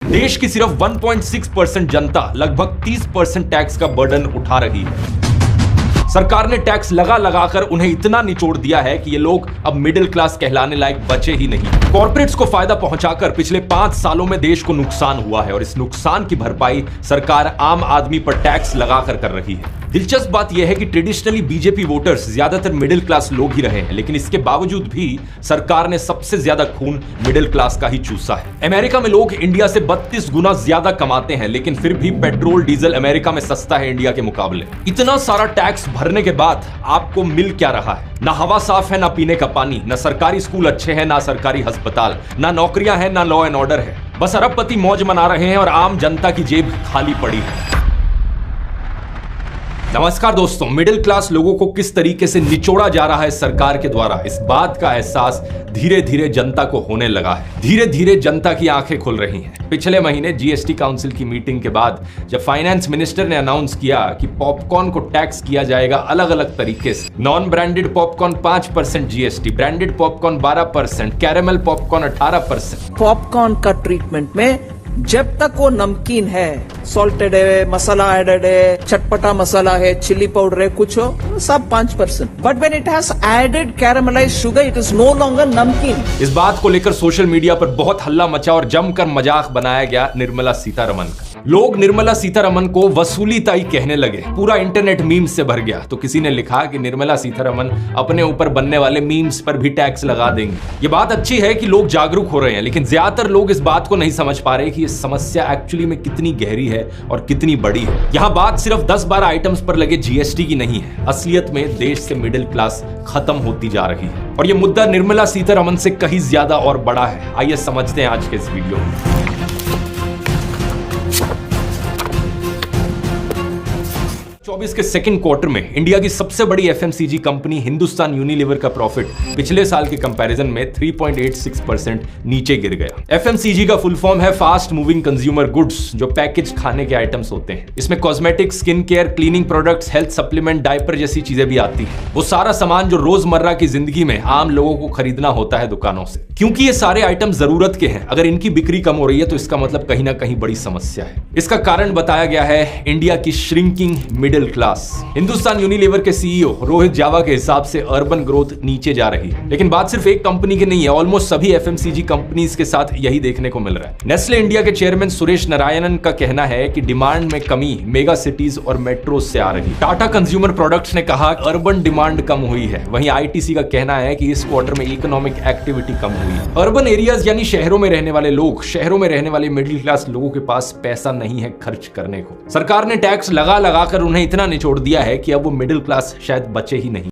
देश की सिर्फ 1.6% जनता लगभग 30% टैक्स का बर्डन उठा रही है। सरकार ने टैक्स लगा लगाकर उन्हें इतना निचोड़ दिया है कि ये लोग अब मिडिल क्लास कहलाने लायक बचे ही नहीं। कॉर्पोरेट्स को फायदा पहुंचाकर पिछले 5 सालों में देश को नुकसान हुआ है और इस नुकसान की भरपाई सरकार आम आदमी पर टैक्स लगाकर कर रही है। दिलचस्प बात यह है कि ट्रेडिशनली बीजेपी वोटर्स ज्यादातर मिडिल क्लास लोग ही रहे हैं, लेकिन इसके बावजूद भी सरकार ने सबसे ज्यादा खून मिडिल क्लास का ही चूसा है। अमेरिका में लोग इंडिया से 32 गुना ज्यादा कमाते हैं, लेकिन फिर भी पेट्रोल डीजल अमेरिका में सस्ता है इंडिया के मुकाबले। इतना सारा टैक्स भरने के बाद आपको मिल क्या रहा है? ना हवा साफ है, ना पीने का पानी, ना सरकारी स्कूल अच्छे हैं, ना सरकारी अस्पताल, ना नौकरियां हैं, ना लॉ एंड ऑर्डर है। बस अरबपति मौज मना रहे हैं और आम जनता की जेब खाली पड़ी है। नमस्कार दोस्तों, मिडिल क्लास लोगों को किस तरीके से निचोड़ा जा रहा है सरकार के द्वारा, इस बात का एहसास धीरे धीरे जनता को होने लगा है। धीरे धीरे जनता की आंखें खुल रही हैं। पिछले महीने जीएसटी काउंसिल की मीटिंग के बाद जब फाइनेंस मिनिस्टर ने अनाउंस किया कि पॉपकॉर्न को टैक्स किया जाएगा अलग अलग तरीके से, non branded popcorn 5% GST, branded popcorn 12%, caramel popcorn 18%। Popcorn का ट्रीटमेंट में जब तक वो नमकीन है, सॉल्टेड है, मसाला एडेड है, चटपटा मसाला है, चिली पाउडर है, कुछ हो, सब 5%। But when it has added caramelised sugar, it is no longer namkeen. इस बात को लेकर सोशल मीडिया पर बहुत हल्ला मचा और जमकर मजाक बनाया गया निर्मला सीतारमण का। लोग निर्मला सीतारमण को वसूली ताई कहने लगे। पूरा इंटरनेट मीम्स से भर गया। तो किसी ने लिखा कि निर्मला सीतारमण अपने ऊपर बनने वाले मीम्स पर भी टैक्स लगा देंगे। ये बात अच्छी है कि लोग जागरूक हो रहे हैं, लेकिन ज्यादातर लोग इस बात को नहीं समझ पा रहे कि समस्या एक्चुअली में कितनी गहरी है और कितनी बड़ी है। यहाँ बात सिर्फ 10-12 आइटम्स पर लगे जीएसटी की नहीं है। असलियत में देश से मिडिल क्लास खत्म होती जा रही है और ये मुद्दा निर्मला सीतारमण से कहीं ज्यादा और बड़ा है। आइए समझते हैं आज के इस वीडियो में। 2024 के सेकंड क्वार्टर में इंडिया की सबसे बड़ी एफएमसीजी कंपनी हिंदुस्तान यूनिलीवर का प्रॉफिट पिछले साल के कंपैरिजन में 3.86% नीचे गिर गया। एफएमसीजी का फुल फॉर्म है फास्ट मूविंग कंज्यूमर गुड्स, जो पैकेज खाने के आइटम्स होते हैं। इसमें cosmetics, skin care, cleaning products, health supplement, diaper जैसी चीजें भी आती हैं। वो सारा सामान जो रोजमर्रा की जिंदगी में आम लोगों को खरीदना होता है दुकानों से। क्योंकि ये सारे आइटम जरूरत के हैं, अगर इनकी बिक्री कम हो रही है तो इसका मतलब कहीं ना कहीं बड़ी समस्या है। इसका कारण बताया गया है इंडिया की shrinking middle class. Hindustan Unilever के सीईओ रोहित जावा के हिसाब से अर्बन ग्रोथ नीचे जा रही है, लेकिन बात सिर्फ एक कंपनी की नहीं है। ऑलमोस्ट सभी एफएमसीजी कंपनीज के साथ यही देखने को मिल रहा है। नेस्ले इंडिया के चेयरमैन सुरेश नारायणन का कहना है कि डिमांड में कमी मेगा सिटीज और मेट्रो से आ रही है। टाटा कंज्यूमर प्रोडक्ट्स ने कहा अर्बन डिमांड कम हुई है। वहीं आईटीसी का कहना है कि इस क्वार्टर में इकोनॉमिक एक्टिविटी कम हुई है। अर्बन एरियाज यानी शहरों में रहने वाले लोग, शहरों में रहने वाले मिडिल क्लास लोगों के पास पैसा नहीं है खर्च करने को। सरकार ने टैक्स लगा लगाकर उन्हें इतना निचोड़ दिया है कि अब वो मिडिल क्लास शायद बचे ही नहीं।